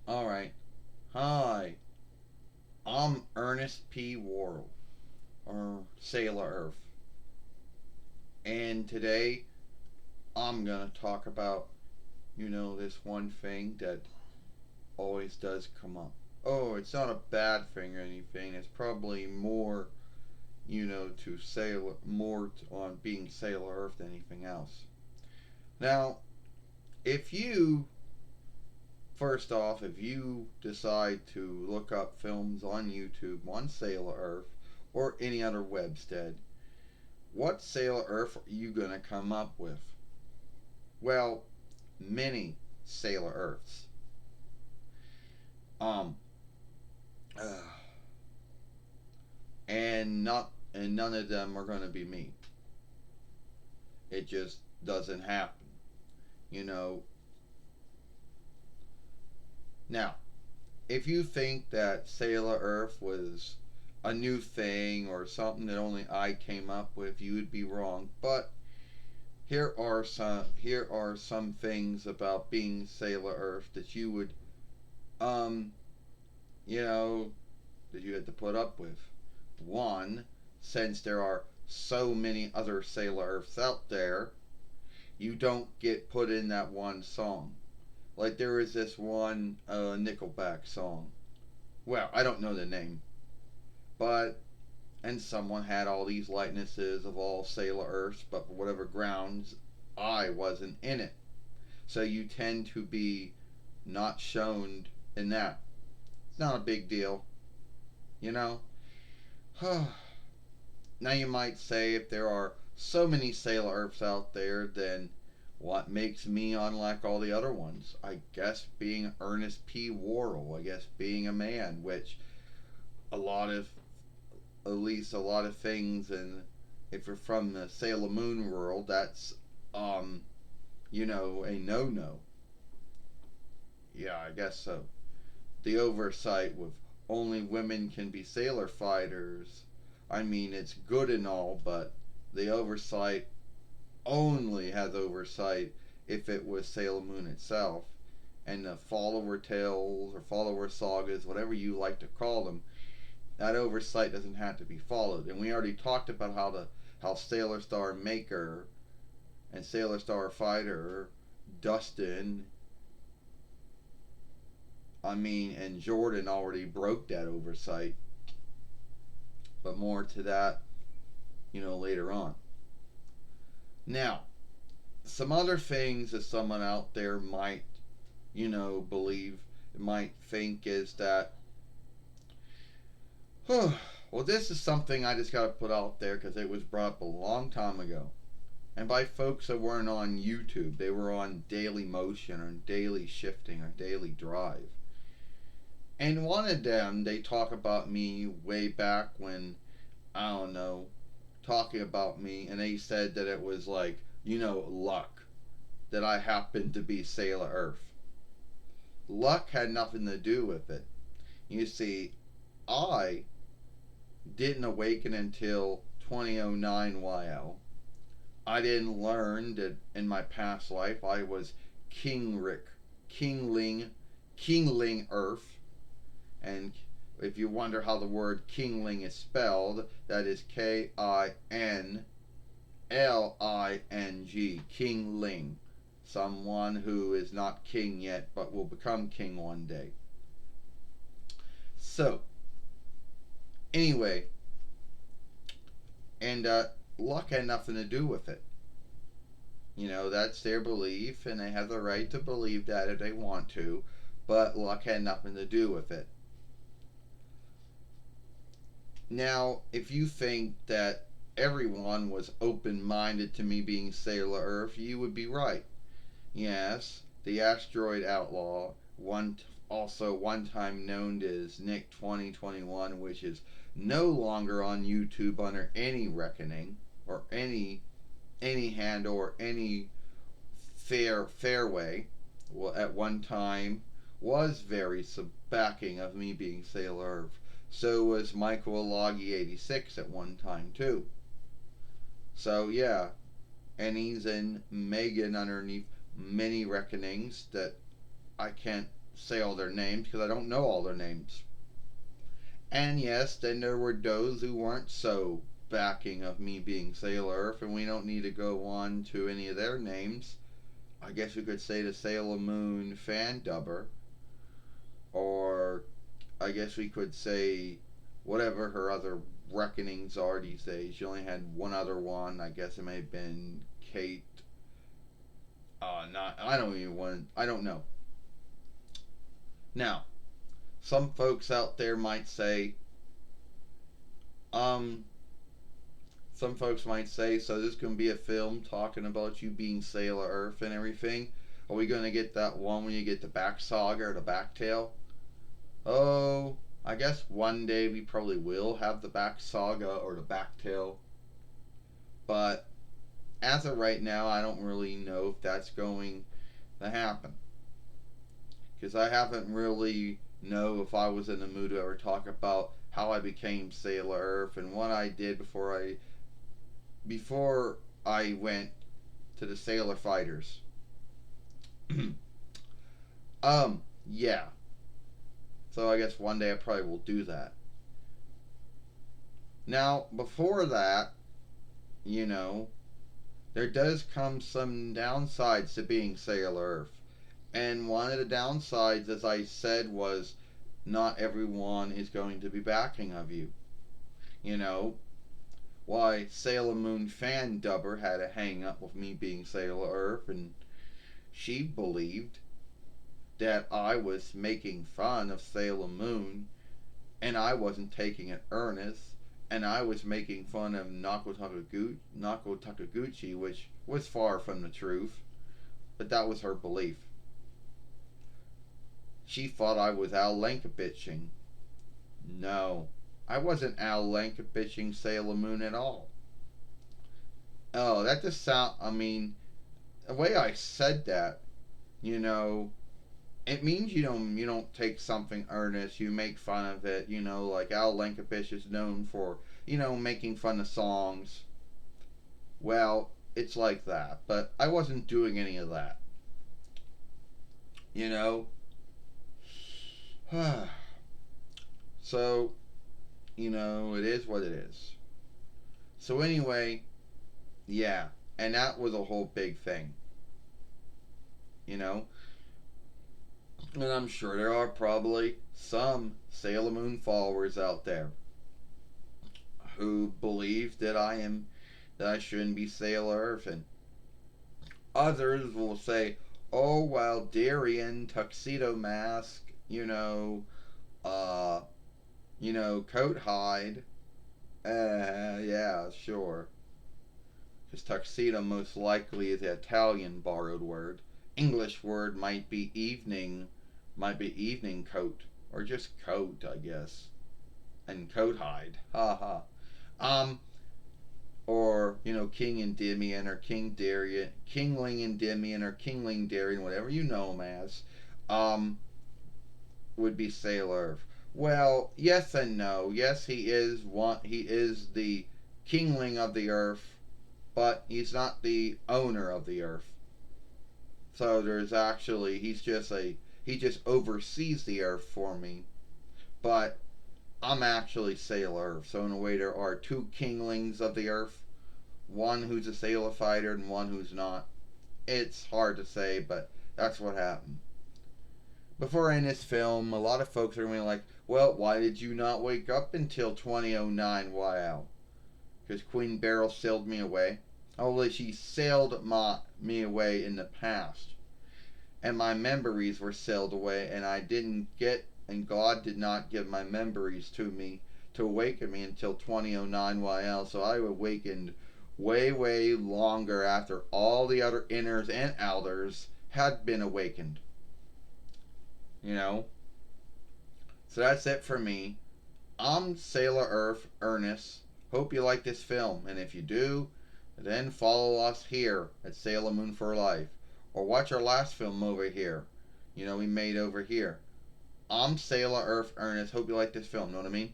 Alright. Hi. I'm Ernest P.WORRELL, or Sailor Earth. And today I'm gonna talk about, this one thing that always does come up. Oh, it's not a bad thing or anything. It's probably more, to sail more on being Sailor Earth than anything else. Now, if you first off, if you decide to look up films on YouTube on Sailor Earth or any other webstead, what Sailor Earth are you going to come up with? Well, many Sailor Earths. Um, uh, and none of them are going to be me. It just doesn't happen. You know. Now, if you think that Sailor Earth was a new thing or something that only I came up with, you would be wrong. But here are some things about being Sailor Earth that you would um you know that you had to put up with. One, since there are so many other Sailor Earths out there, you don't get put in that one song. Like there is this one Nickelback song. Well, I don't know the name, but and someone had all these likenesses of all Sailor Earths, but for whatever grounds, I wasn't in it. So you tend to be not shown in that. It's not a big deal, you know? Now you might say if there are so many Sailor Earths out there, then what makes me unlike all the other ones? I guess being Ernest P. Worrell, I guess being a man, which a lot of at least a lot of things, and if you're from the Sailor Moon world, that's um a no. Yeah, I guess so. The oversight with only women can be sailor fighters. I mean, it's good and all, but the oversight only has oversight if it was Sailor Moon itself. And the follower tales or follower sagas, whatever you like to call them, that oversight doesn't have to be followed. And we already talked about how Sailor Star Maker and Sailor Star Fighter, Dustin, and Jordan already broke that oversight. But more to that, later on. Now, some other things that someone out there might, believe, might think is that, well, this is something I just got to put out there because it was brought up a long time ago. And by folks that weren't on YouTube, they were on Daily Motion or Daily Shifting or Daily Drive. And one of them, they talk about me way back when, I don't know, talking about me, and they said that it was like, luck that I happened to be Sailor Earth. Luck had nothing to do with it. You see, I didn't awaken until 2009 YL. I didn't learn that in my past life I was King Rick, Kingling Earth. And if you wonder how the word Kingling is spelled, that is Kinling, Kingling. Someone who is not king yet but will become king one day. So, anyway, and luck had nothing to do with it. That's their belief, and they have the right to believe that if they want to, but luck had nothing to do with it. Now, if you think that everyone was open minded to me being Sailor Earth, you would be right. Yes, the asteroid outlaw, also one time known as Nick 2021, which is no longer on YouTube under any reckoning or any hand or any fairway, well, at one time was very backing of me being Sailor Earth. So was Michael Alagi 86 at one time too. So yeah, and he's in Megan underneath many reckonings that I can't say all their names because I don't know all their names. And yes, then there were those who weren't so backing of me being Sailor Earth, and we don't need to go on to any of their names. I guess we could say the Sailor Moon fan dubber, or I guess we could say whatever her other reckonings are these days. She only had one other one. I guess it may have been Kate. Not I don't even want. I don't know. Now, some folks out there might say, um, some folks might say, so this can be a film talking about you being Sailor Earth and everything. Are we gonna get that one when you get the back saga or the back tail? Oh, I guess one day we probably will have the back saga or the back tail. But as of right now, I don't really know if that's going to happen. Because I haven't really know if I was in the mood to ever talk about how I became Sailor Earth and what I did before I went to the Sailor Fighters. Yeah. So I guess one day I probably will do that. Now, before that, you know, there does come some downsides to being Sailor Earth. And one of the downsides, as I said, was not everyone is going to be backing of you. You know, why Sailor Moon fan dubber had a hang up with me being Sailor Earth, and she believed that I was making fun of Sailor Moon, and I wasn't taking it earnest, and I was making fun of Nako Takaguchi, which was far from the truth, but that was her belief. She thought I was Al Lankavitching. No, I wasn't Al Lankavitching Sailor Moon at all. Oh, that just sound. I mean, the way I said that, you know, it means you don't take something earnest. You make fun of it. You know, like Al Yankovic is known for making fun of songs. Well, it's like that, but I wasn't doing any of that. You know, so it is what it is. So anyway, yeah, and that was a whole big thing. You know, and I'm sure there are probably some Sailor Moon followers out there who believe that I shouldn't be Sailor Earth, and others will say, "Oh, well, Darien tuxedo mask, uh, coat hide." Yeah, sure. Because tuxedo most likely is an Italian borrowed word. English word might be evening coat or just coat, I guess, and coat hide. Ha ha. Um, or King Endymion or King Darien, Kingling Endymion or Kingling Darien, whatever you know him as, um, would be Sailor Earth. Well, yes and no. Yes, he is one. He is the Kingling of the Earth, but he's not the owner of the Earth. So there's actually he just oversees the Earth for me, but I'm actually Sailor Earth. So in a way, there are two Kinglings of the Earth, one who's a sailor fighter and one who's not. It's hard to say, but that's what happened. Before I end this film, a lot of folks are going to be like, well, why did you not wake up until 2009 YL? Because Queen Beryl sailed me away. Although she sailed me away in the past. And my memories were sailed away, and I didn't get, and God did not give my memories to me to awaken me until 2009 YL. So I awakened way, way longer after all the other inners and outers had been awakened. You know? So that's it for me. I'm Sailor Earth Ernest. Hope you like this film, and if you do, then follow us here at Sailor Moon for Life, or watch our last film over here. We made over here. I'm Sailor Earth Ernest. Hope you like this film. Know what I mean?